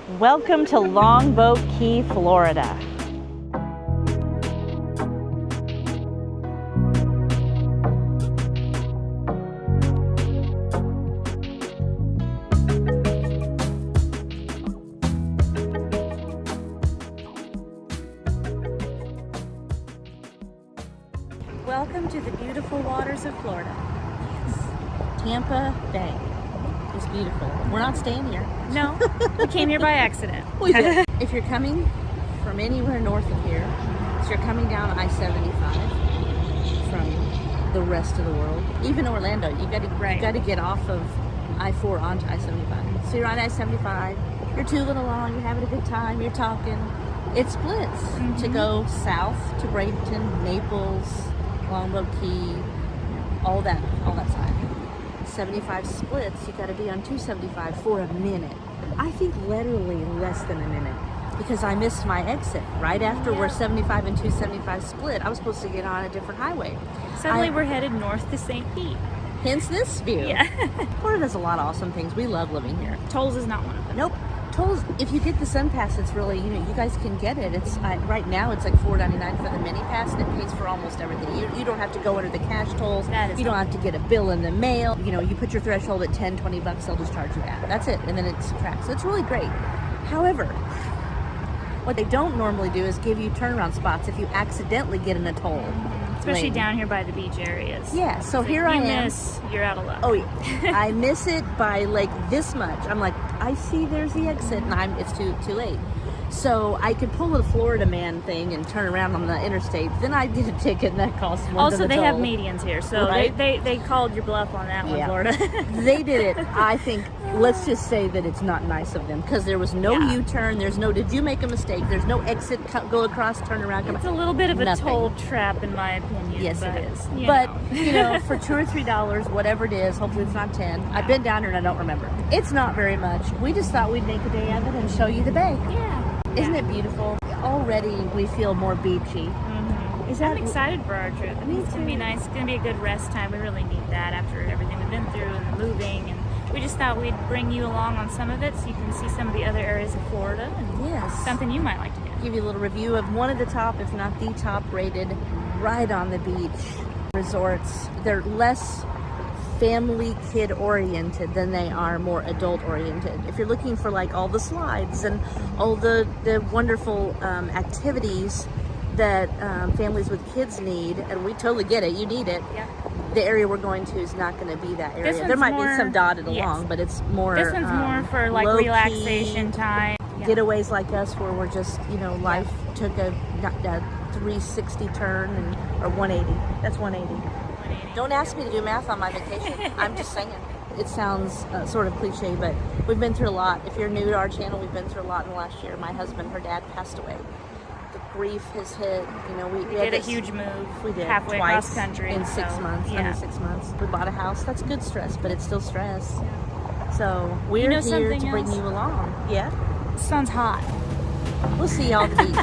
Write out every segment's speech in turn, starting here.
Welcome to Longboat Key, Florida. Welcome to the beautiful waters of Florida. Yes. Tampa Bay is beautiful. We're not staying here. No, we came here by accident. We did. If you're coming from anywhere north of here, so you're coming down I-75 from the rest of the world, even Orlando, you got to get off of I-4 onto I-75. So you're on I-75, you're tooling along, you're having a good time, you're talking. It splits to go south to Bradenton, Naples, Longboat Key, all that side. 75 splits, you got to be on 275 for a minute. I think literally less than a minute, because I missed my exit right after where 75 and 275 split. I was supposed to get on a different highway. Suddenly we're headed north to St. Pete. Hence this view. Yeah. Florida does a lot of awesome things. We love living here. Tolls is not one of them. Nope. Tolls, if you get the Sun Pass, it's really, you guys can get it. It's right now it's like $4.99 for the mini pass, and it pays for almost everything. You don't have to go under the cash tolls. You don't have to get a bill in the mail. You put your threshold at $10, $20, they'll just charge you that. That's it, and then it subtracts. So it's really great. However, what they don't normally do is give you turnaround spots if you accidentally get in a toll. Especially down here by the beach areas. Yeah, so here I am. You're out of luck. Oh, yeah. I miss it by like this much. I'm like, I see there's the exit, and it's too late. So I could pull a Florida man thing and turn around on the interstate. Then I did a ticket, and that cost more Also, than the they have toll. medians here, so Right? they called your bluff on that one, Florida. They did it. I think, let's just say that it's not nice of them, because there was no U-turn. There's no, did you make a mistake? There's no exit, go across, turn around, come back. It's a little bit of a Nothing. toll trap, in my opinion. Yes, but, it is. But, for $2 or $3, whatever it is, hopefully it's not 10. I've been down here and I don't remember. It's not very much. We just thought we'd make a day of it and show you the bay. Yeah. Isn't it beautiful? Already we feel more beachy. I'm excited for our trip. It's going to be nice. It's going to be a good rest time. We really need that after everything we've been through and the moving. And we just thought we'd bring you along on some of it so you can see some of the other areas of Florida. And something you might like to do. Give you a little review of one of the top, if not the top rated, right on the beach resorts. They're less family kid oriented than they are more adult oriented. If you're looking for like all the slides and all the wonderful activities that families with kids need, and we totally get it, you need it. Yeah. The area we're going to is not going to be that area. There might be some dotted along, but it's more. This one's more for like relaxation time. Getaways like us, where we're just, life took a 360 turn or 180. That's 180. Don't ask me to do math on my vacation. I'm just saying. It sounds sort of cliche, but we've been through a lot. If you're new to our channel, we've been through a lot in the last year. My husband, her dad passed away. The grief has hit. We did a huge move. We did halfway twice across country in 6 months. Under 6 months, we bought a house. That's good stress, but it's still stress. So we're here to bring you along. Yeah. The sun's hot. We'll see y'all at the beach.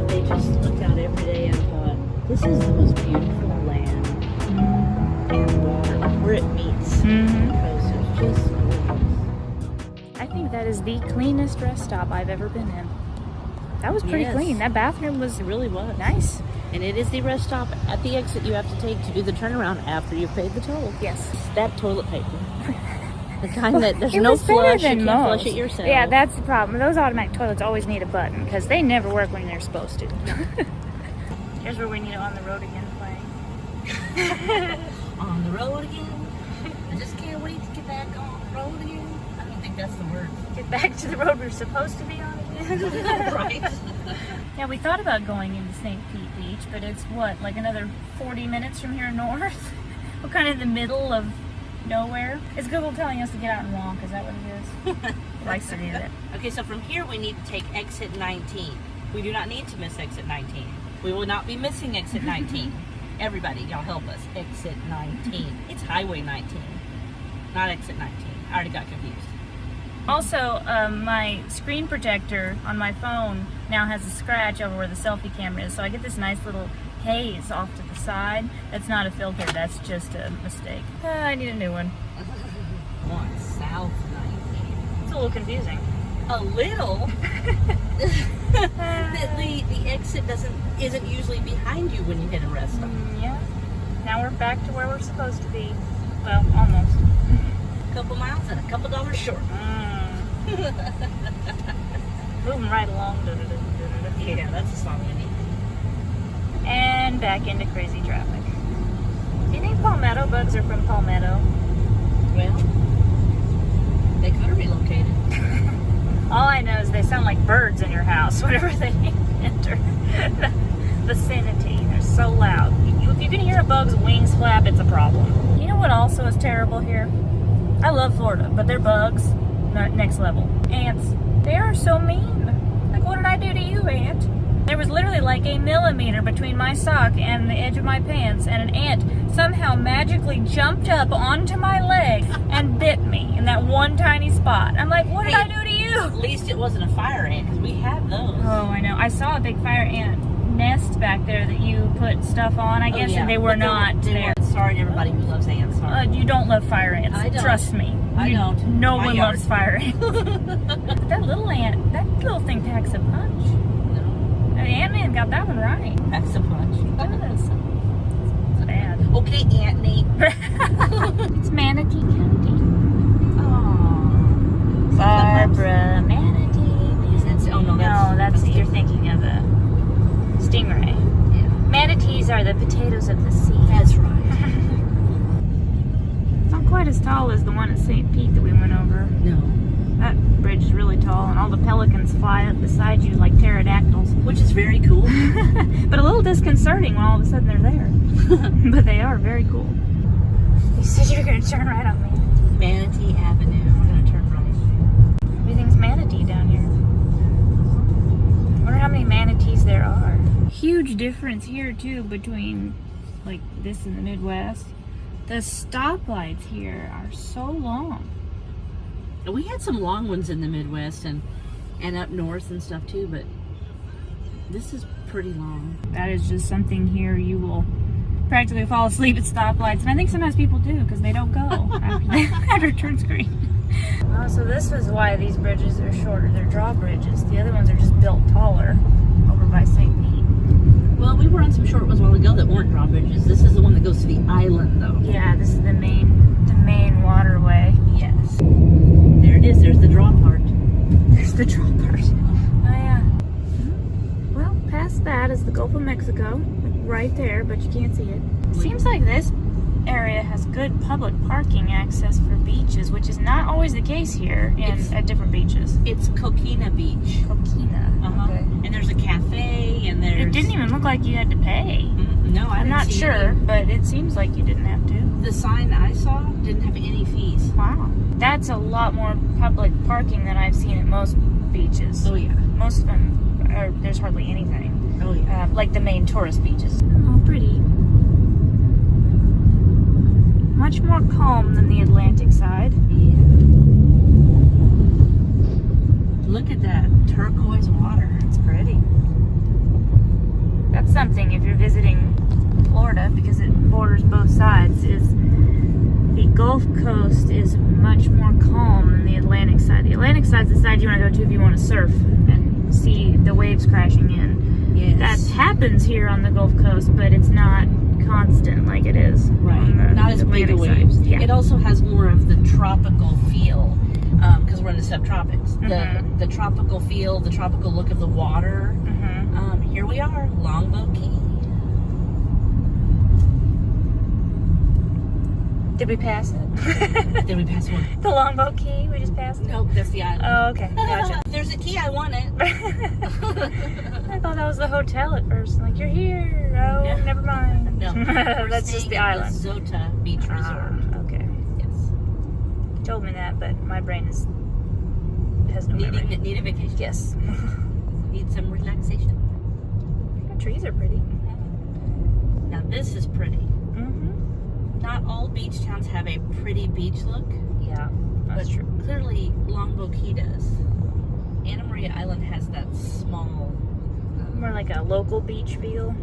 They just looked out every day and thought, this is the most beautiful land and water where it meets. Because there's just gorgeous. I think that is the cleanest rest stop I've ever been in. That was pretty clean. That bathroom was really nice. And it is the rest stop at the exit you have to take to do the turnaround after you've paid the toll. Yes. That toilet paper. The kind that there's no flush, you can't flush it yourself. Yeah, that's the problem. Those automatic toilets always need a button because they never work when they're supposed to. Here's where we need it on the road again playing. On the road again. I just can't wait to get back on the road again. I don't think that's the word. Get back to the road we're supposed to be on again. Right. Yeah, we thought about going into St. Pete Beach, but it's like another 40 minutes from here north? We're kind of in the middle of nowhere. Is Google telling us to get out and walk? Is that what it is? It likes to do that. Okay, so from here we need to take exit 19. We do not need to miss exit 19. We will not be missing exit 19. Everybody, y'all help us. Exit 19. It's Highway 19, not exit 19. I already got confused. Also, my screen protector on my phone now has a scratch over where the selfie camera is, so I get this nice little haze off to the side. That's not a filter, that's just a mistake. I need a new one. On South 19. It's a little confusing. A little? the exit isn't usually behind you when you hit a rest stop. Yeah. Now we're back to where we're supposed to be. Well, almost. A couple miles and a couple dollars short. Moving right along. Yeah, that's a song we need. And back into crazy traffic. Do you think palmetto bugs are from Palmetto? Well, they could have relocated. All I know is they sound like birds in your house whenever they enter the vicinity. They're so loud. If you can hear a bug's wings flap, it's a problem. You know what also is terrible here? I love Florida, but they're bugs. Next level. Ants. They are so mean. Like, what did I do to you, ant? There was literally like a millimeter between my sock and the edge of my pants, and an ant somehow magically jumped up onto my leg and bit me in that one tiny spot. I'm like, what did I do to you? At least it wasn't a fire ant, because we have those. Oh, I know. I saw a big fire ant nest back there that you put stuff on, I guess, and they were not there. Sorry to everybody who loves ants. Sorry. You don't love fire ants. I don't. Trust me. I don't. No one loves fire ants. That little ant, that little thing packs a punch. No. Ant-Man got that one right. Packs a punch. He does. It's bad. Okay, Anthony. It's Manatee County. Oh. Barbara Manatee. Oh, no, that's you're thinking of a stingray. Yeah. Manatees are the potatoes of the sea. That's right. Not quite as tall as the one at St. Pete that we went over. No. That bridge is really tall, and all the pelicans fly up beside you like pterodactyls. Which is very cool. But a little disconcerting when all of a sudden they're there. But they are very cool. You said you were going to turn right on me. Manatee Avenue. We're going to turn right. Everything's manatee down here. I wonder how many manatees there are. Huge difference here, too, between like this and the Midwest. The stoplights here are so long. We had some long ones in the Midwest and up north and stuff too, but this is pretty long. That is just something here you will practically fall asleep at stoplights. And I think sometimes people do because they don't go after it turns green. Oh, so this is why these bridges are shorter. They're drawbridges. The other ones are just built taller over by St. Pete. Well, we were on some short ones a while ago that weren't drawbridges. This is the one that goes to the island, though. Yeah, this is the main waterway. Yes. There it is. There's the draw part. There's the draw part. Oh, yeah. Well, past that is the Gulf of Mexico. Right there, but you can't see it. Seems like this area has good public parking access for beaches, which is not always the case here at different beaches. It's Coquina Beach. Coquina. Okay. And there's a cafe, and there's... It didn't even look like you had to pay. No, I'm not sure, but it seems like you didn't have to. The sign I saw didn't have any fees. Wow. That's a lot more public parking than I've seen at most beaches. Oh, yeah. Most of them, there's hardly anything. Oh, yeah. Like the main tourist beaches. Oh, pretty. Much more calm than the Atlantic side. Yeah. Look at that turquoise water. It's pretty. That's something if you're visiting Florida, because it borders both sides, is the Gulf Coast is much more calm than the Atlantic side. The Atlantic side's the side you want to go to if you want to surf and see the waves crashing in. Yes. That happens here on the Gulf Coast, but it's not constant like it is. Right. On the not as big a Atlantic waves. side. Yeah. It also has more of the tropical feel, because we're in the subtropics. The tropical feel, the tropical look of the water. Here we are, Longboat Key. Did we pass it? Did we pass one? The Longboat Key? We just passed it? Nope, that's the island. Oh, okay. Gotcha. There's a key, I want it. I thought that was the hotel at first. Like, you're here. Oh, Yeah. never mind. No. That's just the island. The Zota Beach Resort. Okay. Yes. You told me that, but my brain has no memory. Need a vacation? Yes. Need some relaxation? The trees are pretty. Now this is pretty. Mm-hmm. Not all beach towns have a pretty beach look. Yeah, that's true. Clearly Longboat Key does. Anna Maria Island has that small... More like a local beach feel.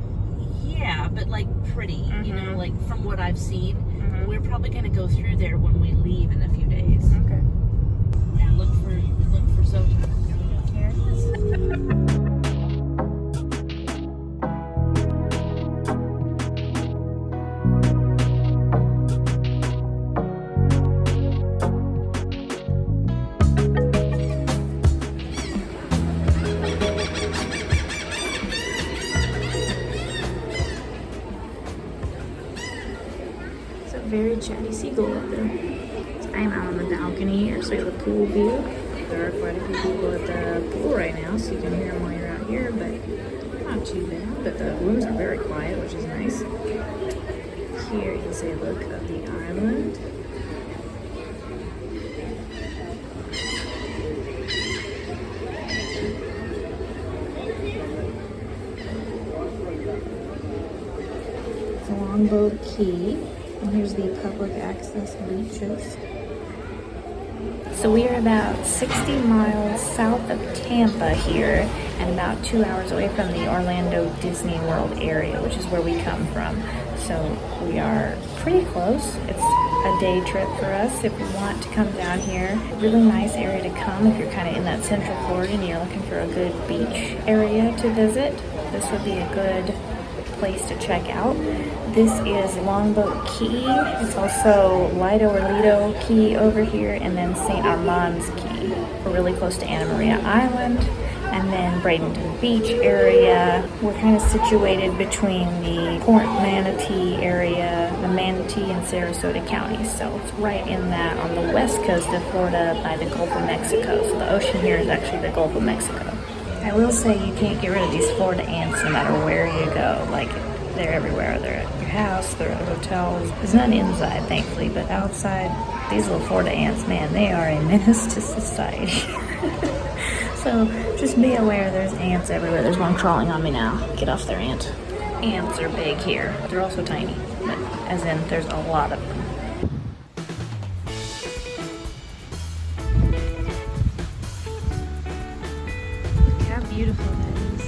Yeah, but like pretty, you know, Mhm. like from what I've seen. Mhm. We're probably going to go through there when we leave in a few days. Okay. Yeah, look for Zota. Here it is. It's a very chatty seagull up there. So I'm out on the balcony here, so we have a pool view. There are quite a few people at the pool right now, so you can hear them while you're out here, but not too bad. But the rooms are very quiet, which is nice. Here is a look of the island. It's Longboat Key, and here's the public access beaches. So we are about 60 miles south of Tampa here, and about 2 hours away from the Orlando Disney World area, which is where we come from. So we are pretty close. It's a day trip for us if we want to come down here. Really nice area to come if you're kind of in that central Florida and you're looking for a good beach area to visit. This would be a good place to check out. This is Longboat Key. It's also Lido Key over here, and then St. Armand's Key. We're really close to Anna Maria Island, and then Bradenton Beach area. We're kind of situated between the Port Manatee area, the Manatee and Sarasota counties. So it's right in that on the west coast of Florida by the Gulf of Mexico. So the ocean here is actually the Gulf of Mexico. I will say you can't get rid of these Florida ants no matter where you go. Like, they're everywhere. They're at your house, they're at hotels. There's none inside, thankfully, but outside, these little Florida ants, man, they are a menace to society. So just be aware there's ants everywhere. There's one crawling on me now. Get off there, ant. Ants are big here. They're also tiny, but as in there's a lot of them. Look how beautiful that is.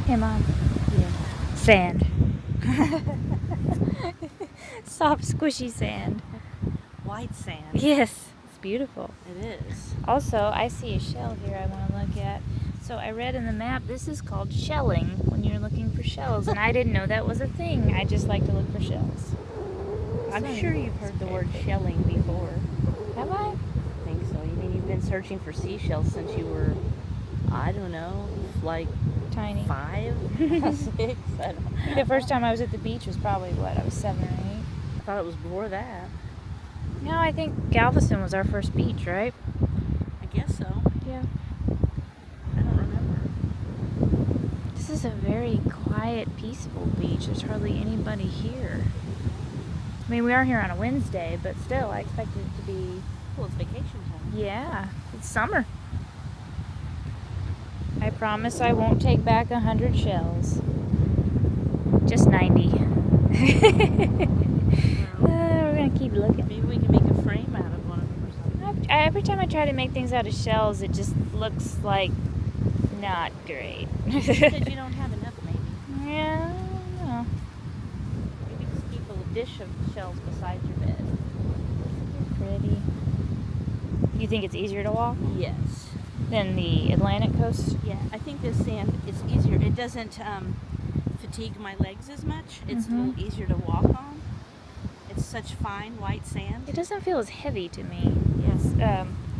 Hey, Mom. Yeah. Sand. Soft, squishy sand. White sand. Yes, it's beautiful. It is. Also, I see a shell here I want to look at. So I read in the map this is called shelling when you're looking for shells, and I didn't know that was a thing. I just like to look for shells. I'm sure you've heard the word shelling before. Have I? I think so. You mean you've been searching for seashells since you were, I don't know, like Tiny. 5, 6? I don't know. The first time I was at the beach was probably, what, I was 7 or 8? I thought it was before that. No, I think Galveston was our first beach, right? I guess so. Yeah. I don't remember. This is a very quiet, peaceful beach. There's hardly anybody here. I mean, we are here on a Wednesday, but still, I expected it to be... Well, it's vacation time. Yeah, it's summer. I promise I won't take back 100 shells. Just 90. We're gonna keep looking. Maybe we can make a frame out of one of them or something. Every time I try to make things out of shells, it just looks like not great. Because you don't have enough, maybe. Yeah, I don't know. Maybe just keep a dish of shells beside your bed. Pretty. You think it's easier to walk Yes. than the Atlantic coast? Yeah, I think this sand is easier. It doesn't fatigue my legs as much. It's a little easier to walk on. It's such fine white sand. It doesn't feel as heavy to me. It's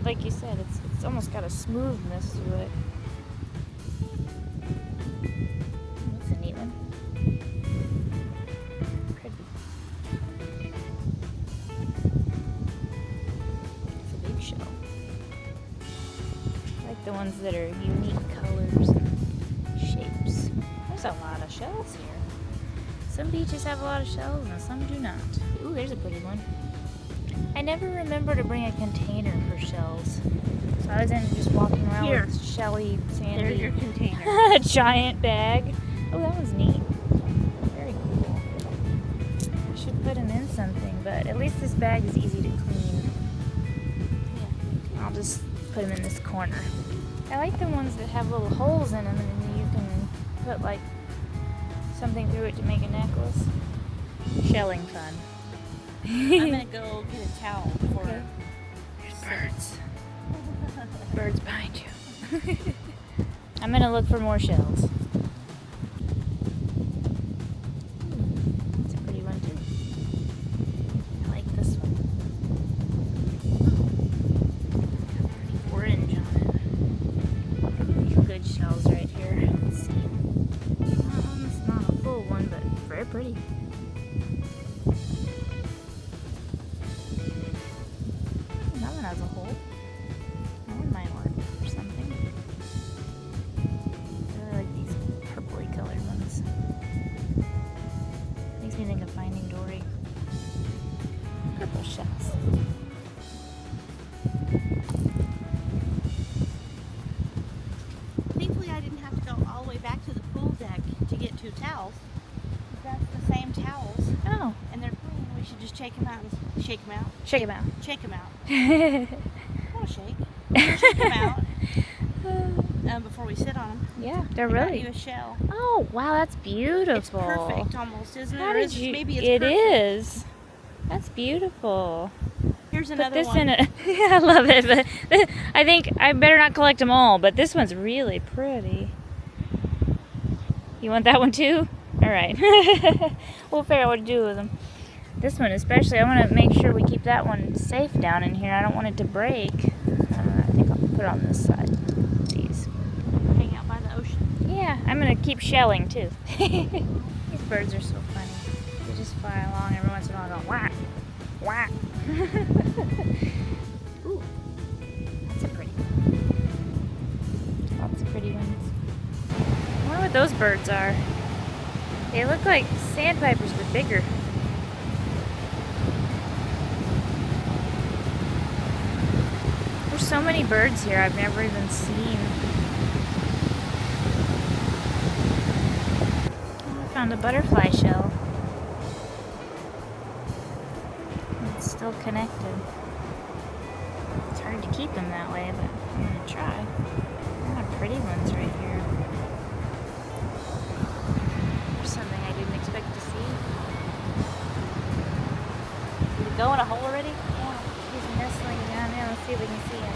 like you said, it's almost got a smoothness to it. That's a neat one. Pretty. It's a big shell. I like the ones ones that are unique colors and shapes. There's a lot of shells here. Some beaches have a lot of shells and some do not. Ooh, there's a pretty one. I never remember to bring a container for shells. So I was just walking around with shelly, sandy. There's your container. A giant bag. Oh, that was neat. Very cool. I should put them in something, but at least this bag is easy to clean. Yeah. I'll just put them in this corner. I like the ones that have little holes in them and then you can put like something through it to make a necklace. Shelling fun. I'm gonna go get a towel for Okay. There's birds. Birds behind you. I'm gonna look for more shells. That's a pretty one too. I like this one. Got pretty orange on it. These good shells right here. Let's see. It's not a full one, but very pretty. That one has a hole. That one might work for something. I really like these purpley colored ones. Makes me think of Finding Dory. Purple shells. Thankfully, I didn't have to go all the way back to the pool deck to get 2 towels. That's the same towels, Oh, and they're clean. We should just shake them out and shake them out. shake them out. Shake them out. I want to shake. Shake them out before we sit on them. Yeah, they're I got really. you a shell. Oh, wow, that's beautiful. It's perfect, almost, isn't it? How Or did is- you? Maybe it's It perfect. is. That's beautiful. Here's Put another this one. in a. Yeah, I love it, but I think I better not collect them all. But this one's really pretty. You want that one too? All right. We'll figure out what to do with them. This one especially, I want to make sure we keep that one safe down in here. I don't want it to break. I think I'll put it on this side. These. Hang out by the ocean. Yeah, I'm gonna keep shelling too. These birds are so funny. They just fly along every once in a while, going whack, whack. Ooh, that's a pretty one. Lots of pretty ones. I wonder what those birds are. They look like sandpipers, but bigger. There's so many birds here I've never even seen. I found a butterfly shell. It's still connected. It's hard to keep them that way, but I'm gonna try. A lot of pretty ones right here. There's something I didn't expect to see. Did it go in a hole already? Yeah, he's nestling down there. Let's see if we can see him.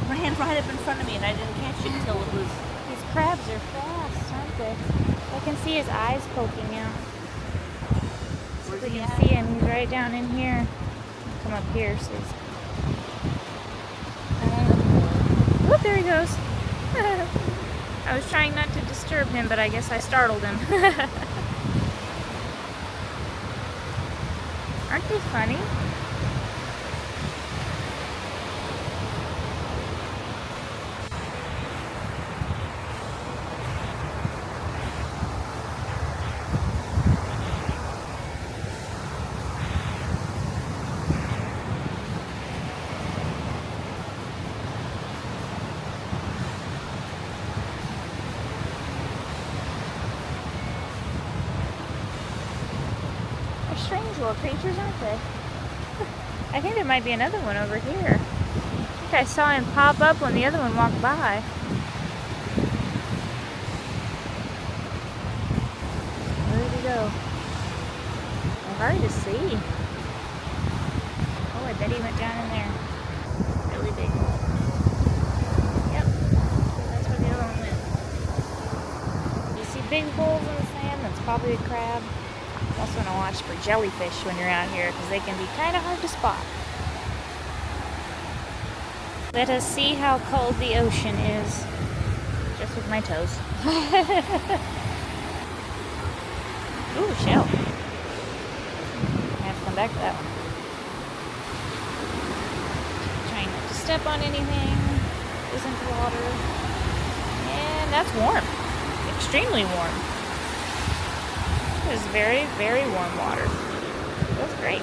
Ran right up in front of me and I didn't catch it until it was... These crabs are fast, aren't they? I can see his eyes poking out. See if we can see him. He's right down in here. Come up here so he's... Whoop, there he goes. I was trying not to disturb him, but I guess I startled him. Aren't they funny? Strange little creatures, aren't they? I think there might be another one over here. I think I saw him pop up when the other one walked by. Where did he go? They're hard to see. Oh, I bet he went down in there. Really big. Yep. That's where the other one went. You see big holes in the sand? That's probably a crab. Also want to watch for jellyfish when you're out here because they can be kind of hard to spot. Let us see how cold the ocean is. Just with my toes. Ooh, shell. I have to come back to that one. Trying not to step on anything. This water. And that's warm. Extremely warm. It is very, very warm water. Feels great.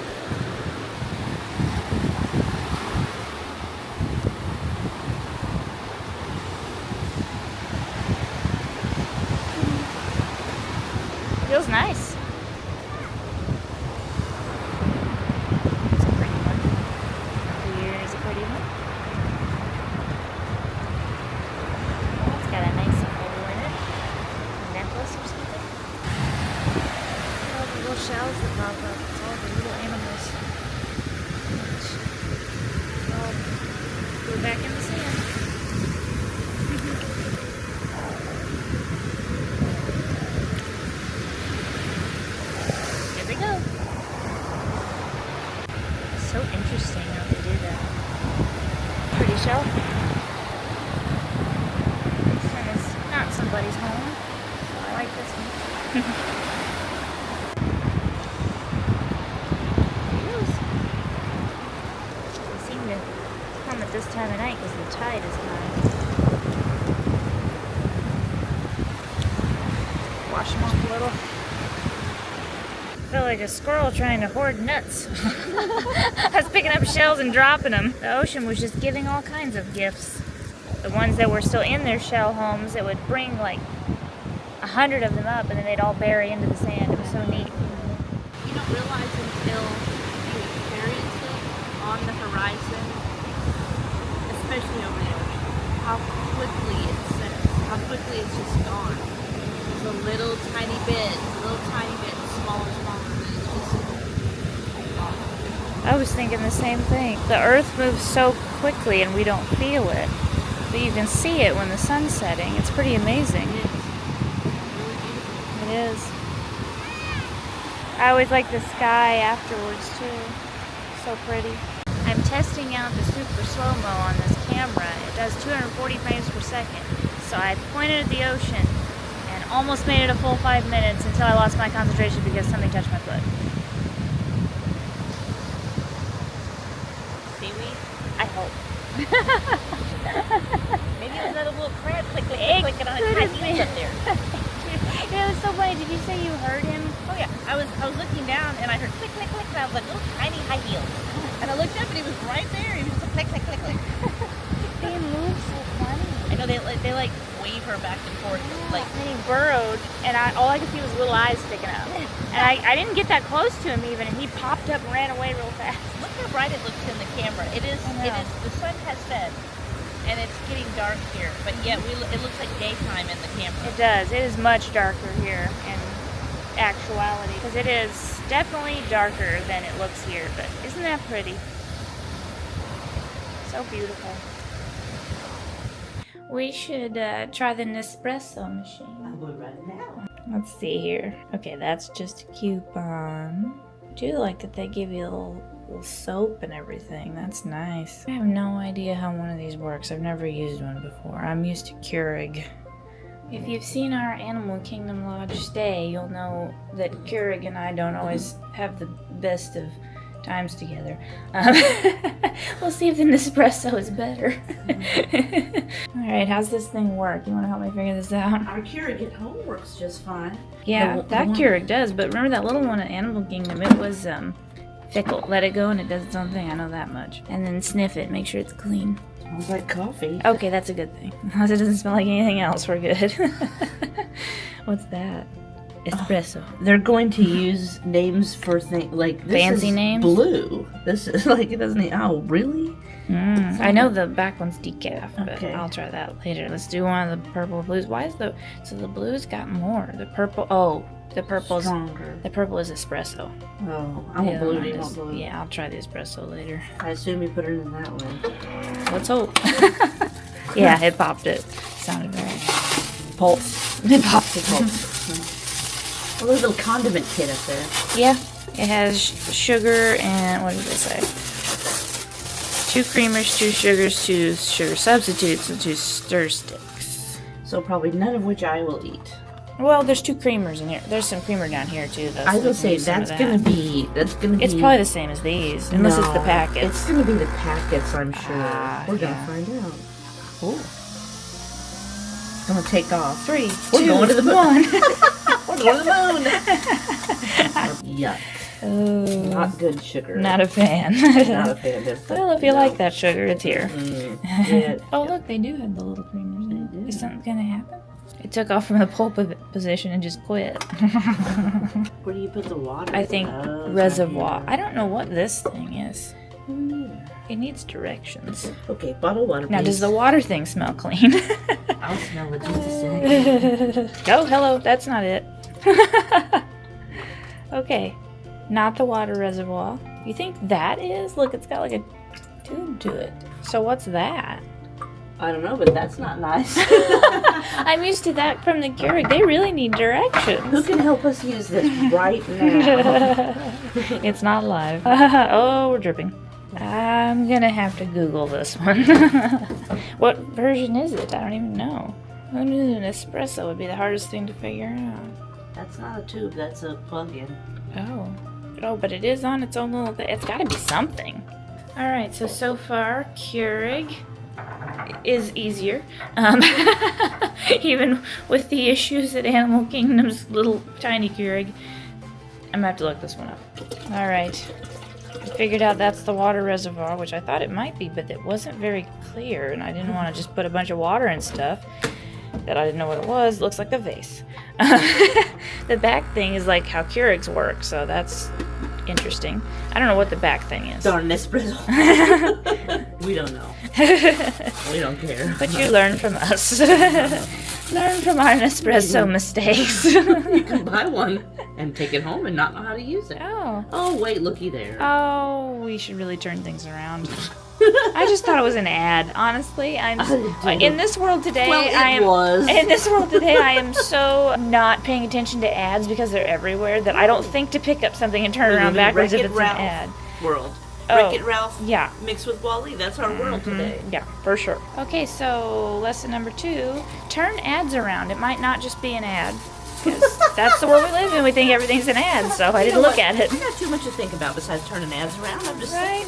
Feels nice. It's a pretty one. Here's a pretty one. Oh, it's got a nice hole in it. A necklace or something. All the little shells that pop up. It's all the little animals. All go back in the sand. Here we go. It's so interesting how they do that. Pretty shell. This one is not somebody's home. So I like this one. They seem to come at this time of night because the tide is high. Wash them off a little. I feel like a squirrel trying to hoard nuts. I was picking up shells and dropping them. The ocean was just giving all kinds of gifts. The ones that were still in their shell homes, it would bring like 100 of them up and then they'd all bury into the sand. It was so neat. You don't realize until you experience it on the horizon, especially over the ocean, how quickly it sets, how quickly it's just gone. It's a little tiny bit, smaller, and it's just gone. I was thinking the same thing. The earth moves so quickly and we don't feel it. But you can see it when the sun's setting. It's pretty amazing. It is. Really beautiful. It is. I always like the sky afterwards too. So pretty. I'm testing out the super slow-mo on this camera. It does 240 frames per second. So I pointed at the ocean and almost made it a full 5 minutes until I lost my concentration because something touched my foot. Seaweed? I hope. Maybe it was that little crab clicking on his high heels up there. It was so funny. Did you say you heard him? Oh yeah, I was looking down and I heard click, click, click, and I was like, little tiny high heels. And I looked up and he was right there. He was just click, click, click, click. They move so funny. I know they like wave her back and forth, like. And he burrowed, and all I could see was little eyes sticking up. And I didn't get that close to him even, and he popped up and ran away real fast. Look how bright it looks in the camera. It is. The sun has set, and it's getting dark here. But yet it looks like daytime in the camera. It does. It is much darker here in actuality, because it is definitely darker than it looks here. But isn't that pretty? So beautiful. We should try the Nespresso machine. I'll go right now. Let's see here. Okay, that's just a coupon. I do like that they give you a little soap and everything. That's nice. I have no idea how one of these works. I've never used one before. I'm used to Keurig. If you've seen our Animal Kingdom Lodge stay, you'll know that Keurig and I don't always have the best of times together. We'll see if the Nespresso is better. Alright, how's this thing work? You want to help me figure this out? Our Keurig at home works just fine. Yeah, that Keurig does, but remember that little one at Animal Kingdom? It was fickle. Let it go and it does its own thing. I know that much. And then sniff it, make sure it's clean. Smells like coffee. Okay, that's a good thing. As long as it doesn't smell like anything else, we're good. What's that? Espresso. They're going to use names for things like this Fancy is names? blue. This is like it doesn't. Oh, really? I know the back one's decaf, but Okay. I'll try that later. Let's do one of the purple blues. Why is the blue's got more? The purple. Oh, the purple's Stronger. The purple is espresso. Oh, I want The other blue. one Do you is- want blue? Yeah, I'll try the espresso later. I assume you put it in that one. Let's hope. Yeah, it popped it. Sounded right. Pulse. It popped it. Well, there's a little condiment kit up there. Yeah, it has sugar and what did it say? 2 creamers, 2 sugars, 2 sugar substitutes, and 2 stir sticks. So probably none of which I will eat. Well, there's 2 creamers in here. There's some creamer down here too, though. I so will we can say use some of that's gonna be. It's probably the same as these, unless it's the No, packets. It's gonna be the packets, I'm sure. Ah, We're yeah. gonna find out. Oh, gonna take off. 3, We're 2, going to the moon. 1. We're going to the moon. Yuck. Oh, Not good sugar. not a fan. Not a fan of this. Well, if you like that sugar, it's here. Yeah. Oh, look, they do have the little creamers in it. Is something gonna happen? It took off from the pulp position and just quit. Where do you put the water? I think Oh, reservoir. right I don't know what this thing is. here. It needs directions. Okay, bottled water. Now, please. does the water thing smell clean? I'll smell it just a second. Oh, hello. That's not it. Okay. Not the water reservoir. You think that is? Look, it's got like a tube to it. So what's that? I don't know, but that's not nice. I'm used to that from the Keurig. They really need Who directions. can help us use this right now? It's not live. Oh, we're dripping. I'm gonna have to Google this one. What version is it? I don't even know. Who knew an espresso would be the hardest thing to figure out? That's not a tube, that's a plug-in. Oh. Oh, but it is on its own little thing. It's gotta be something. Alright, so far, Keurig is easier. Even with the issues at Animal Kingdom's little tiny Keurig. I'm gonna have to look this one up. Alright. I figured out that's the water reservoir, which I thought it might be, but it wasn't very clear, and I didn't want to just put a bunch of water and stuff that I didn't know what it was. It looks like a vase. The back thing is like how Keurigs work, so that's interesting. I don't know what the back thing is. Darn espresso. We don't know. We don't care. But you learn from us. Learn from our Nespresso mistakes. You can buy one and take it home and not know how to use it. Oh. Oh, wait, looky there. Oh, we should really turn things around. I just thought it was an ad. Honestly, I'm in this world today. Well, it was. In this world today. I am so not paying attention to ads because they're everywhere that I don't think to pick up something and turn around backwards if it's an ad. World. Oh, Wreck-It Ralph yeah. mixed with Wally. That's our world today. Yeah, for sure. Okay, so lesson number 2: turn ads around. It might not just be an ad. 'Cause that's the world we live in. We think everything's an ad, so I didn't look at it. I got too much to think about besides turning ads around. I'm just Right?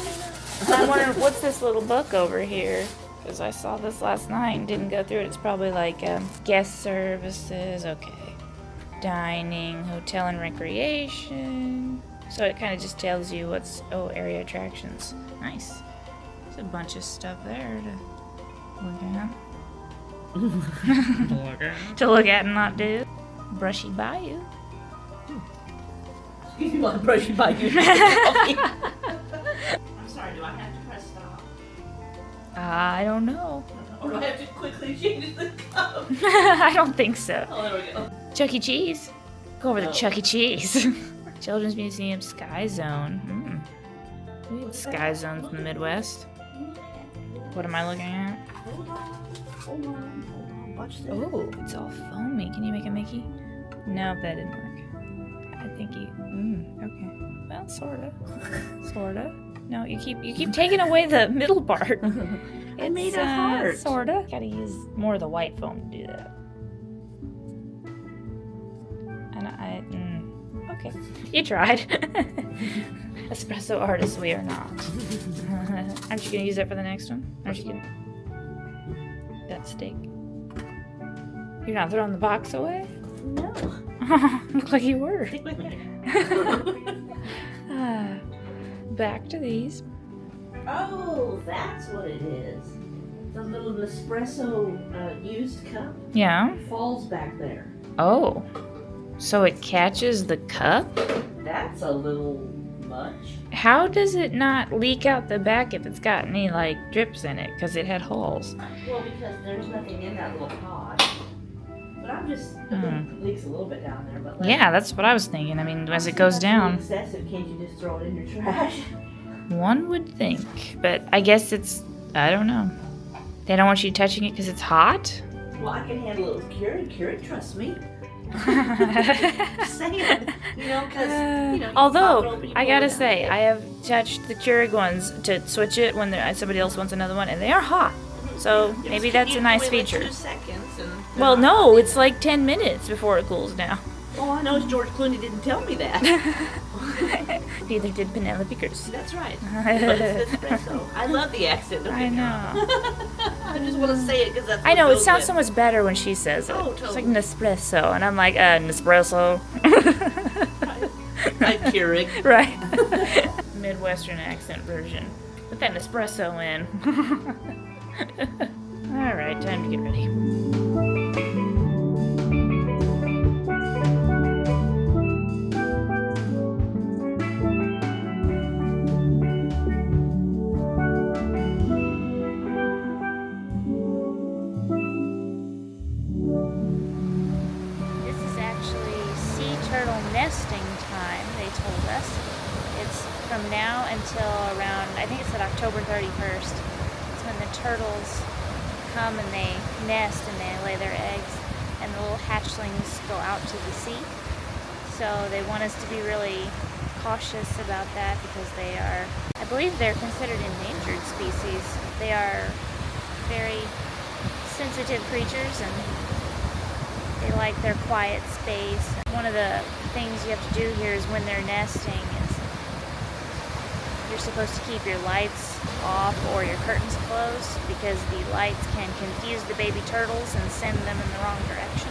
I'm wondering, what's this little book over here? Because I saw this last night and didn't go through it. It's probably like guest services, okay. Dining, hotel and recreation. So it kind of just tells you what's, area attractions. Nice. There's a bunch of stuff there to look at. To look at and not do. Brushy Bayou. Excuse me while I brush you by you. I'm sorry, do I have to press stop? I don't know. Or do I have to quickly change the cup? I don't think so. Oh, there we go. Chuck E. Cheese. Go over to Oh. Chuck E. Cheese. Children's Museum Sky Zone. We had Sky Zones in the Midwest. What am I looking at? Hold on. Watch this. Oh, it's all foamy. Can you make a Mickey? No, that didn't work. I think you. Okay. Well, sorta. Sorta. No, you keep taking away the middle part. I made a heart. Sorta. Gotta use more of the white foam to do that. And okay. You tried. Espresso artists we are not. Aren't you gonna use that for the next one? Aren't you gonna... That steak. You're not throwing the box away? No. Looked like you were. Stick with me. Back to these. Oh, that's what it is. The little Nespresso used cup Yeah. falls back there. Oh. So it catches the cup? That's a little much. How does it not leak out the back if it's got any, like, drips in it? Because it had holes. Well, because there's nothing in that little pod. But I'm just, it leaks a little bit down there. But Yeah, that's what I was thinking. I mean, as it goes down. Excessive, can't you just throw it in your trash? One would think. But I guess it's, I don't know. They don't want you touching it because it's hot? Well, I can handle it with Keurig, trust me. Saying, because, Although, I gotta say, I have touched the Keurig ones to switch it when somebody else wants another one, and they are hot. So maybe that's a nice feature. 2 seconds and Well, no, it's like 10 minutes before it cools down. Oh, I know George Clooney didn't tell me that. Neither did Penelope Cruz. That's right. But it's espresso. I love the accent. Don't I get me know. wrong. I just want to say it because that's. I know, what it goes sounds with. so much better when she says it. Oh, It's totally. like Nespresso, and I'm like, Nespresso. I'm Keurig. Right. Midwestern accent version. Put that Nespresso in. Alright, time to get ready. This is actually sea turtle nesting time, they told us. It's from now until around, I think it's at October 31st. It's when the turtles come and they nest and they lay their eggs, and the little hatchlings go out to the sea. So they want us to be really cautious about that because they are, I believe they're considered endangered species. They are very sensitive creatures and they like their quiet space. One of the things you have to do here is when they're nesting is you're supposed to keep your lights off or your curtains closed because the lights can confuse the baby turtles and send them in the wrong direction.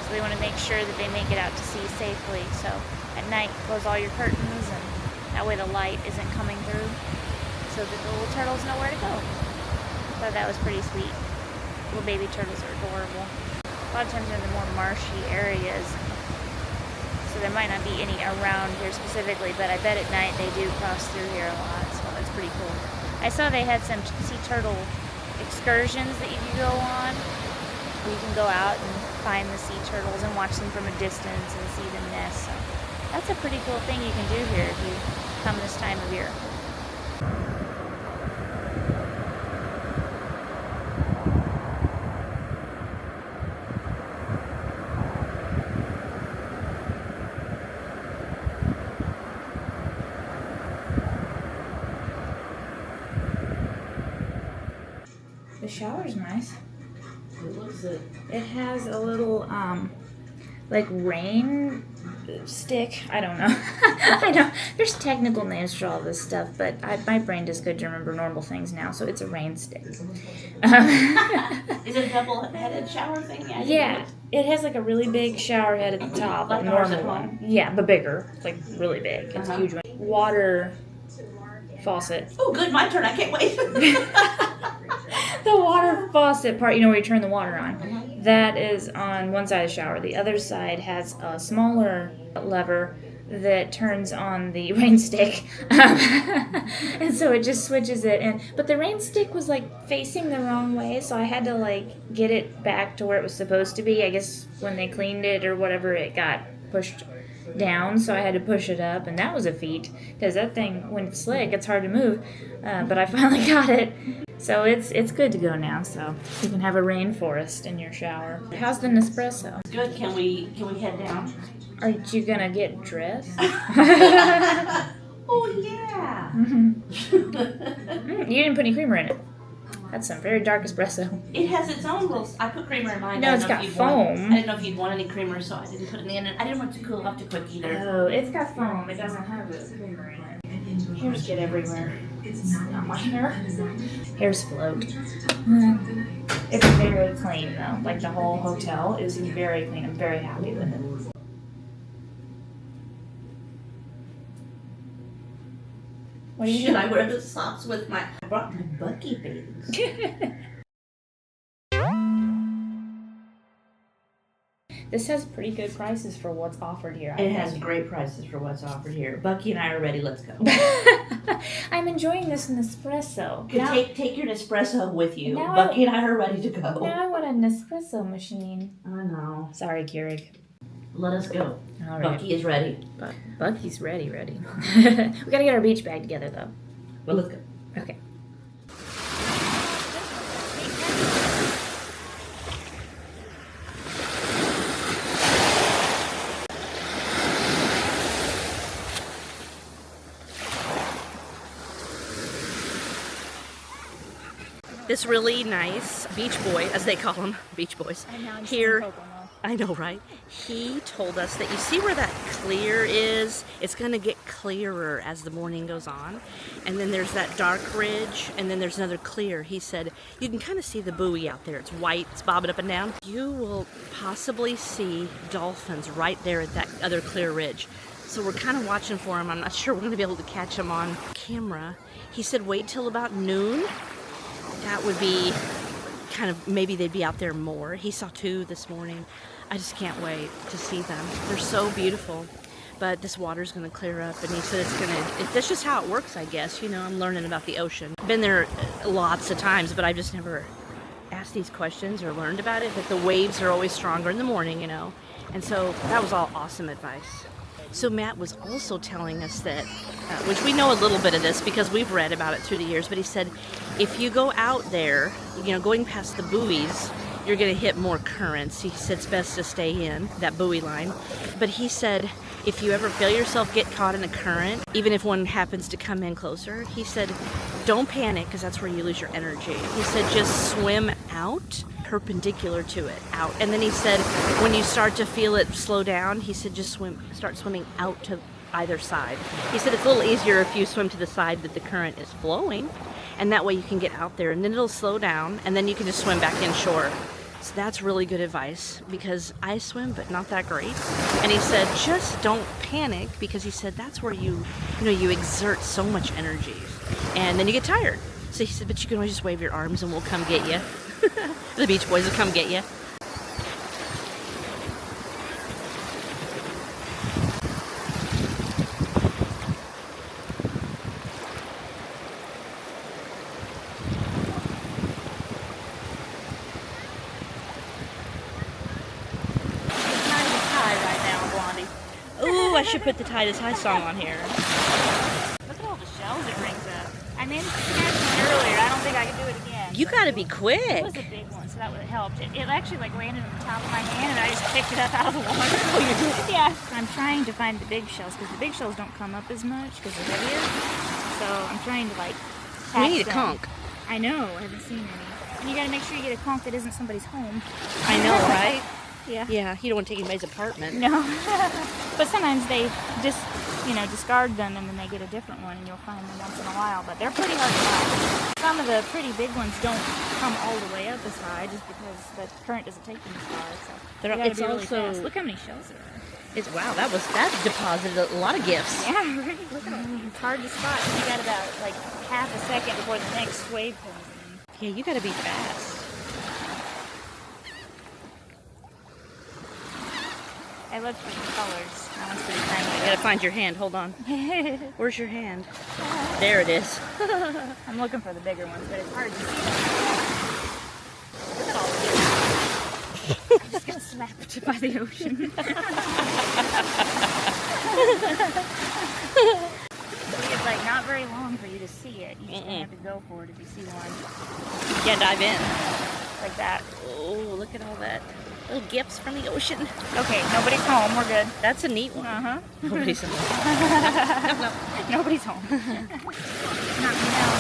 So they want to make sure that they make it out to sea safely. So at night, close all your curtains, and that way the light isn't coming through so that the little turtles know where to go. Thought that was pretty sweet. Little baby turtles are adorable. A lot of times they're in the more marshy areas, so there might not be any around here specifically, but I bet at night they do cross through here a lot, so it's pretty cool. I saw they had some sea turtle excursions that you can go on, where you can go out and find the sea turtles and watch them from a distance and see them nest, so that's a pretty cool thing you can do here if you come this time of year. The shower's nice. It looks good. It has a little, like rain stick. I don't know. I know. There's technical names for all this stuff, but my brain does good to remember normal things now, so it's a rain stick. Is it a double-headed shower thing? Yeah. It has like a really big shower head at the top, Like a ours normal at home? one. Yeah, but bigger. It's like really big. It's a huge one. Water faucet. Oh, good. My turn. I can't wait. The water faucet part, where you turn the water on, that is on one side of the shower. The other side has a smaller lever that turns on the rain stick. And so it just switches it. But the rain stick was like facing the wrong way, so I had to like get it back to where it was supposed to be. I guess when they cleaned it or whatever, it got pushed down, so I had to push it up, and that was a feat because that thing, when it's slick, it's hard to move. But I finally got it. So it's good to go now, so you can have a rainforest in your shower. How's the Nespresso? Good. Can we head down? Are you gonna get dressed? Oh, yeah. You didn't put any creamer in it. That's some very dark espresso. It has its own little. I put creamer in mine. No, I it's didn't know got if you'd want- foam. I didn't know if you'd want any creamer, so I didn't put it in. And I didn't want it to cool off too quick either. Oh, it's got foam. It doesn't have the creamer in it. Hairs get everywhere. It's not my hair. Hairs float. It's very clean though. Like the whole hotel is very clean. I'm very happy with it. What do you Should do? I wear the socks with my? I brought my Bucky bathing suit. This has pretty good prices for what's offered here. It has great prices for what's offered here. Bucky and I are ready. Let's go. I'm enjoying this Nespresso. You Now, can take your Nespresso with you. Now Bucky and I are ready to go. now I want a Nespresso machine. I know. Sorry, Keurig. Let us go. All right. Bucky is ready. Bucky's ready. We gotta get our beach bag together though. Well, let's go. Okay. This really nice beach boy, as they call them, beach boys, here I know, right? He told us that you see where that clear is? It's going to get clearer as the morning goes on. And then there's that dark ridge, and then there's another clear. He said, you can kind of see the buoy out there. It's white, it's bobbing up and down. You will possibly see dolphins right there at that other clear ridge. So we're kind of watching for him. I'm not sure we're going to be able to catch him on camera. He said wait till about noon. That would be kind of, maybe they'd be out there more. He saw 2 this morning. I just can't wait to see them. They're so beautiful. But this water's going to clear up, and he said that's just how it works, I guess. You know, I'm learning about the ocean. Been there lots of times, but I've just never asked these questions or learned about it. But the waves are always stronger in the morning, you know. And so that was all awesome advice. So Matt was also telling us that, which we know a little bit of this because we've read about it through the years, but he said if you go out there, you know, going past the buoys, you're going to hit more currents. He said it's best to stay in that buoy line. But he said if you ever feel yourself get caught in a current, even if one happens to come in closer, he said don't panic because that's where you lose your energy. He said just swim out perpendicular to it, out. And then he said when you start to feel it slow down, he said just start swimming out to either side. He said it's a little easier if you swim to the side that the current is flowing, and that way you can get out there and then it'll slow down and then you can just swim back inshore. So that's really good advice because I swim but not that great. And he said just don't panic because he said that's where you exert so much energy and then you get tired. So he said but you can always just wave your arms and we'll come get you. The Beach Boys will come get you. I should put the Tide is High song on here. Look at all the shells it brings up. I mean, earlier, I don't think I could do it again. You gotta be quick. It was a big one, so that would have helped. It actually like landed on the top of my hand and I just picked it up out of the water. Oh, you did? Yeah. I'm trying to find the big shells because the big shells don't come up as much because they're heavier. So I'm trying to like We need a conch. I know, I haven't seen any. And you gotta make sure you get a conch that isn't somebody's home. I know, right? Yeah. Yeah, you don't want to take anybody's apartment. No. But sometimes they just, discard them and then they get a different one and you'll find them once in a while. But they're pretty hard to find. Some of the pretty big ones don't come all the way up as high just because the current doesn't take them as far. So It's really also fast. Look how many shells there are. Wow, that deposited a lot of gifts. Yeah, right. Look at them. It's hard to spot. You got about like half a second before the next wave comes in. Yeah, you gotta be fast. I look for the colors. I want to see the You gotta find your hand. Hold on. Where's your hand? There it is. I'm looking for the bigger ones, but it's hard to see. Look at all of these. I'm just getting slapped by the ocean. It's like not very long for you to see it. You just have to go for it if you see one. You can't dive in. Like that. Oh, look at all that. Little gifts from the ocean. Okay, nobody's home. We're good. That's a neat one. Uh-huh. Nobody's home. No. Nobody's home. Not me now.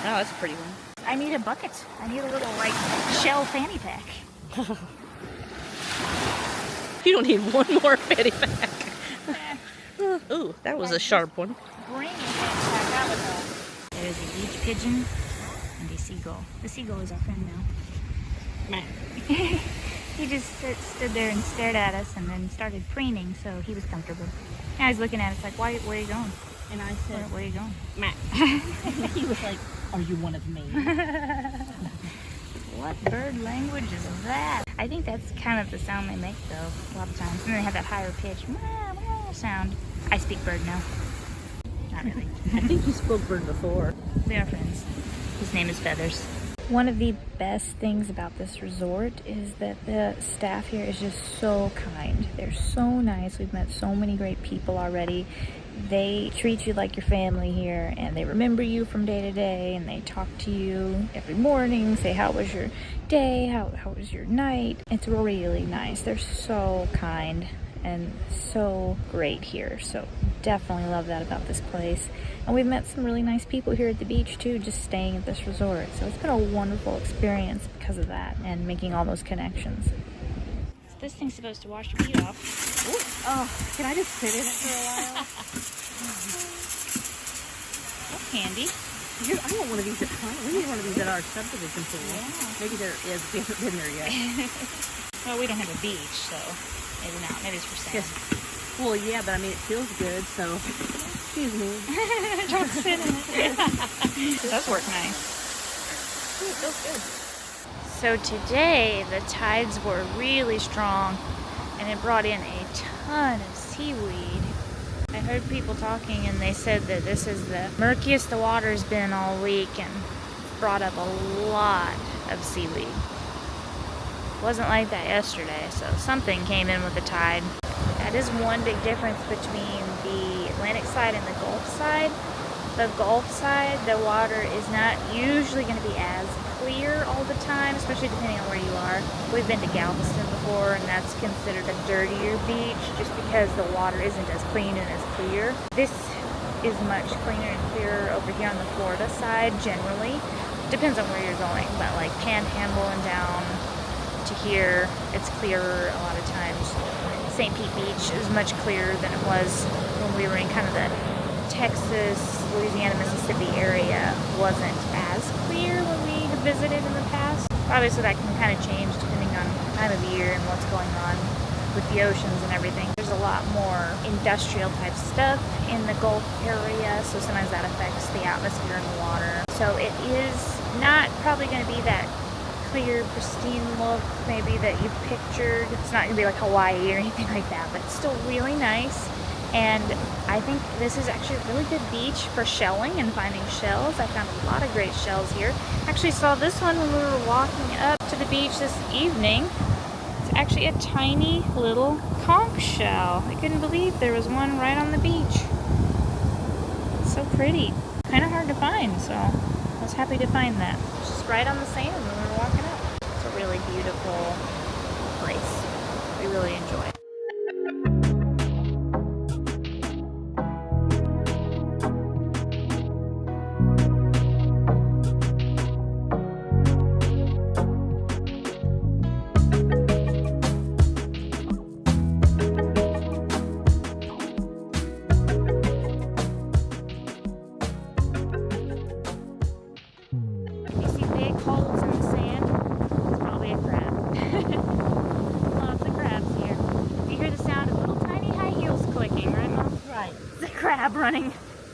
Oh, that's a pretty one. I need a bucket. I need a little, shell fanny pack. You don't need one more fanny pack. Ooh, that was a sharp one. Bring a fanny pack. That would help. There's a beach pigeon and a seagull. The seagull is our friend now. He just stood there and stared at us and then started preening, so he was comfortable. Now he's looking at us like, where are you going? And I said, where are you going? Matt. He was like, are you one of me? What bird language is that? I think that's kind of the sound they make, though, a lot of times. And they have that higher pitch sound. I speak bird now. Not really. I think you spoke bird before. We are friends. His name is Feathers. One of the best things about this resort is that the staff here is just so kind. They're so nice. We've met so many great people already. They treat you like your family here, and they remember you from day to day, and they talk to you every morning, say how was your day, how was your night. It's really nice. They're so kind and so great here. So definitely love that about this place. And we've met some really nice people here at the beach too, just staying at this resort. So it's been a wonderful experience because of that and making all those connections. This thing's supposed to wash your feet off. Ooh. Oh, can I just sit in it for a while? That's handy. I want one of these at home. We need one of these at our subdivision pool. Yeah. Maybe there is. We haven't been there yet. Well, we don't have a beach, so maybe not. Maybe it's for sale. Well, yeah, but I mean, it feels good, so excuse me. Don't sit in it. It does work nice. It feels good. So today, the tides were really strong, and it brought in a ton of seaweed. I heard people talking, and they said that this is the murkiest the water's been all week, and brought up a lot of seaweed. It wasn't like that yesterday, so something came in with the tide. That is one big difference between the Atlantic side and the Gulf side. The Gulf side, the water is not usually going to be as clear all the time, especially depending on where you are. We've been to Galveston before, and that's considered a dirtier beach just because the water isn't as clean and as clear. This is much cleaner and clearer over here on the Florida side generally. Depends on where you're going, but like Panhandle and down to here, it's clearer a lot of times. St. Pete Beach is much clearer than it was when we were in kind of the Texas, Louisiana, Mississippi area. Wasn't as clear when we have visited in the past. Obviously that can kind of change depending on time of year and what's going on with the oceans and everything. There's a lot more industrial type stuff in the Gulf area, so sometimes that affects the atmosphere and the water. So it is not probably going to be that clear, pristine look maybe that you pictured. It's not going to be like Hawaii or anything like that, but it's still really nice. And I think this is actually a really good beach for shelling and finding shells. I found a lot of great shells here. Actually saw this one when we were walking up to the beach this evening. It's actually a tiny little conch shell. I couldn't believe there was one right on the beach. It's so pretty. Kind of hard to find, so I was happy to find that. It's just right on the sand when we were walking up. It's a really beautiful place. We really enjoy it.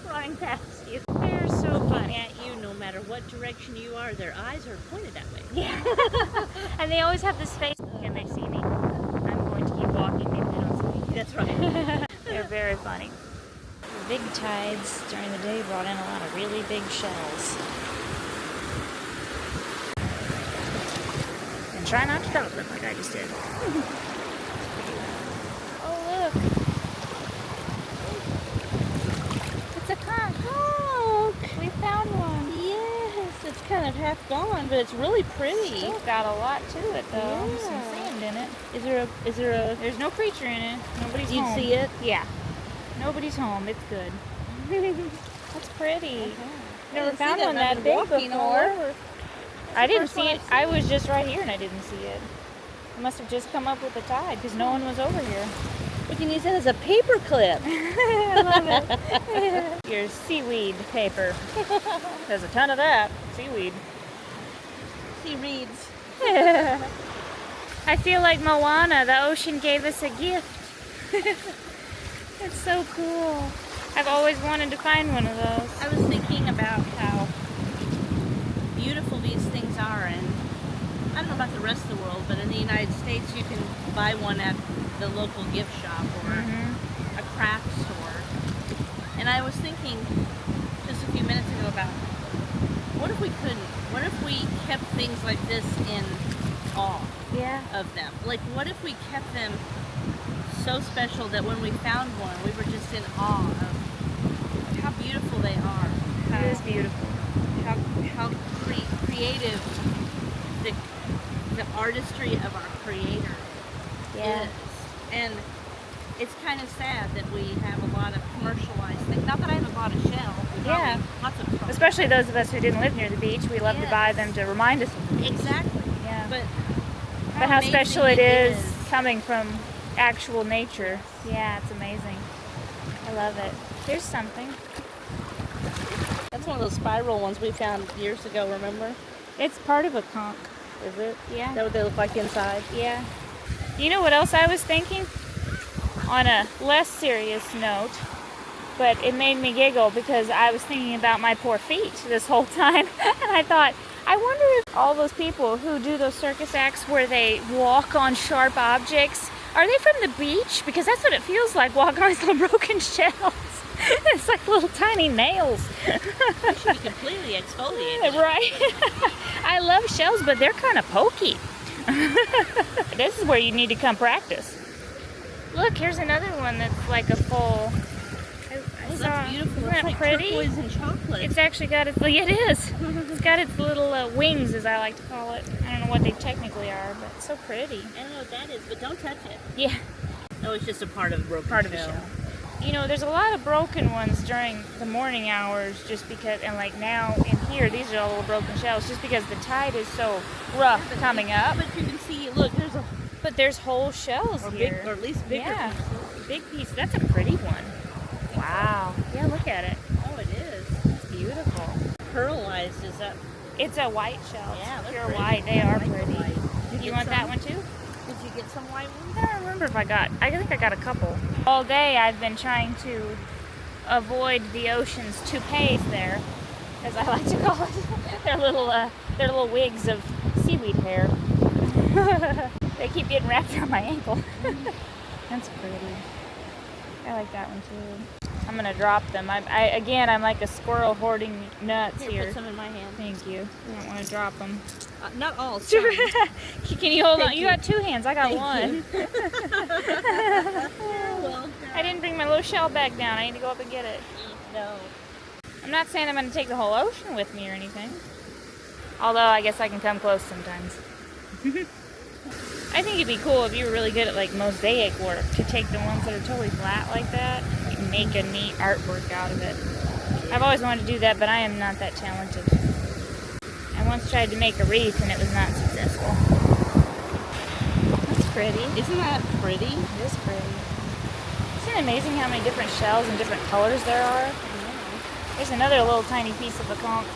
Running past you. They're so funny. At you, no matter what direction you are, their eyes are pointed that way. Yeah. And they always have this face. Can they see me? I'm going to keep walking. Maybe they don't see me. That's right. They're very funny. The big tides during the day brought in a lot of really big shells. And try not to drop them like I just did. Oh, look. It's a conch. Oh, We found one. yes. It's kind of half gone, but it's really pretty. Still got a lot to it though. Yeah. Some sand in it. Is there a? There's no creature in it. Nobody's You'd home. see it? Yeah. Nobody's home. It's good. That's pretty. Never found one that big before. I didn't see it. I was just right here and I didn't see it. I must have just come up with the tide because no one was over here. We can use it as a paper clip. I love it. Your seaweed paper. There's a ton of that. Seaweed. Sea reeds. I feel like Moana. The ocean gave us a gift. It's so cool. I've always wanted to find one of those. I was thinking about how beautiful these things are, and I don't know about the rest of the world, but in the United States you can buy one at the local gift shop or a craft store. And I was thinking just a few minutes ago about what if we couldn't? What if we kept things like this in awe of them? Like, what if we kept them so special that when we found one, we were just in awe of how beautiful they are. It is beautiful. How creative the artistry of our Creator is. And it's kind of sad that we have a lot of commercialized things. Not that I haven't bought a shell. Yeah. Lots of them. Especially those of us who didn't live near the beach, we love to buy them to remind us of the beach. Exactly. Yeah. But how amazing special it is coming from actual nature. Yeah, it's amazing. I love it. Here's something. That's one of those spiral ones we found years ago, remember? It's part of a conch. Is it? Yeah. Is that what they look like inside? Yeah. You know what else I was thinking? On a less serious note, but it made me giggle because I was thinking about my poor feet this whole time. And I thought, I wonder if all those people who do those circus acts where they walk on sharp objects, are they from the beach? Because that's what it feels like, walking on these little broken shells. It's like little tiny nails. They should be completely exfoliated. Right? I love shells, but they're kind of pokey. This is where you need to come practice. Look, here's another one that's like a full... Oh, that's beautiful. Isn't It's that like pretty? turquoise and chocolate. It's actually got its... Yeah, it is. It's got its little wings, as I like to call it. I don't know what they technically are, but it's so pretty. I don't know what that is, but don't touch it. Yeah. Oh, it's just a part of the broken Part of the shell. shell. You know, there's a lot of broken ones during the morning hours just because, and like now in here, these are all little broken shells just because the tide is so rough coming up. But you can see, look, there's a... But there's whole shells Or here. big, or at least bigger Yeah, pieces. big piece. That's a pretty one. Wow. Yeah, look at it. Oh, it is. It's beautiful. Pearlized, is that... It's a white shell. Yeah, that's Pure pretty. white. They are White, pretty. white. Did You get want that some? one too? Did you get some white ones? I don't remember if I think I got a couple. All day I've been trying to avoid the ocean's toupees there, as I like to call it. They're little wigs of seaweed hair. They keep getting wrapped around my ankle. That's pretty. I like that one too. I'm gonna drop them. I'm like a squirrel hoarding nuts here. Put some in my hand. Thank you. I don't want to drop them. Not all, some. Can you hold on? Thank You got two hands. I got Thank one. Well, I didn't bring my little shell bag down. I need to go up and get it. no. I'm not saying I'm going to take the whole ocean with me or anything. Although I guess I can come close sometimes. I think it'd be cool if you were really good at like mosaic work to take the ones that are totally flat like that and make a neat artwork out of it. I've always wanted to do that, but I am not that talented. I once tried to make a wreath and it was not successful. That's pretty. Isn't that pretty? It is pretty. Isn't it amazing how many different shells and different colors there are? There's another little tiny piece of a conch.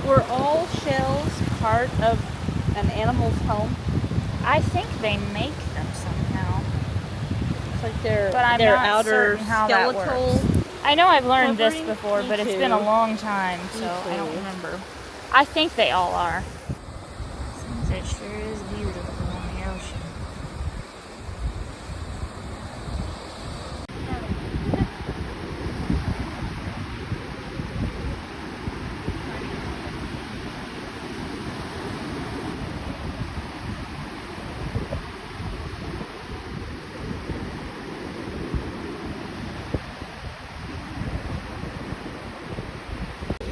Were all shells part of an animal's home? I think they make them somehow. It's like their But I'm their not outer certain how that skeletal. works. I know I've learned this Covering? before, Me but it's too. been a long time, so I don't too. remember. I think they all are. It sure is beautiful on the ocean.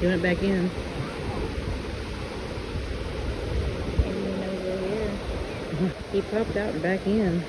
He went back in. He popped out and back in.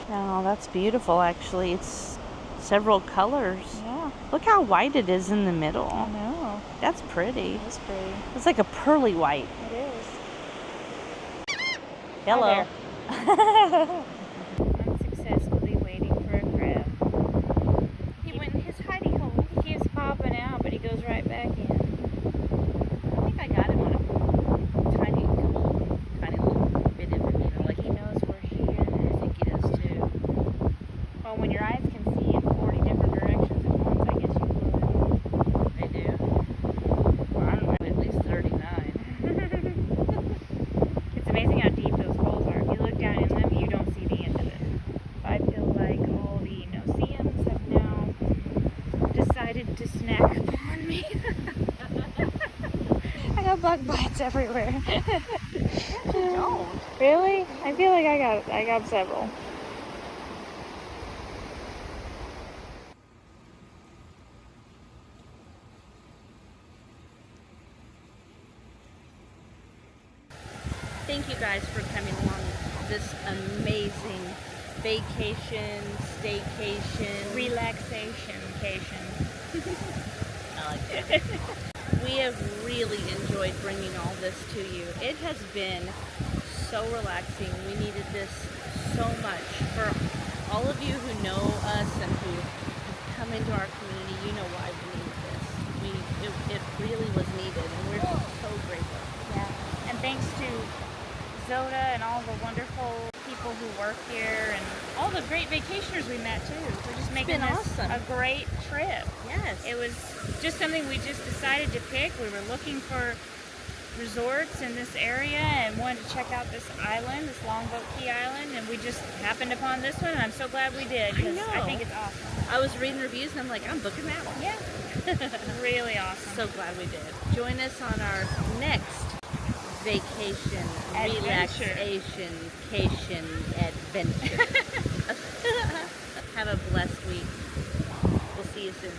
Oh, that's beautiful, actually. It's several colors. Yeah, Look how white it is in the middle. I know. That's pretty. It is pretty. It's like a pearly white. It is. Hello. Unsuccessfully waiting for a crab. He went in his hidey hole. He keeps popping out, but he goes right back in. I think I got him on a tiny little bit of it, like He knows we're here. I think he does too. Well, when your eyes can see in 40 different directions at once, I guess you would. They do. Well, I'm at least 39. bug bites everywhere. Don't. Really? I feel like I got several. Thank you guys for coming along this amazing vacation, staycation, Relaxation-cation. I like it. We have really enjoyed bringing all this to you. It has been so relaxing. We needed this so much. For all of you who know us and who have come into our community, you know why we need this. It really was needed, and we're so grateful. Yeah. And thanks to Zota and all the wonderful people who work here and all the great vacationers we met too. We're just making this awesome. a great trip. Yes. It was just something we just decided to pick. We were looking for resorts in this area and wanted to check out this island, this Longboat Key Island, and we just happened upon this one, and I'm so glad we did because I think it's awesome. I was reading reviews and I'm like, I'm booking that one. Yeah. Really awesome. So glad we did. Join us on our next vacation, Adventure. relaxation-cation adventure. Have a blessed week. We'll see you soon.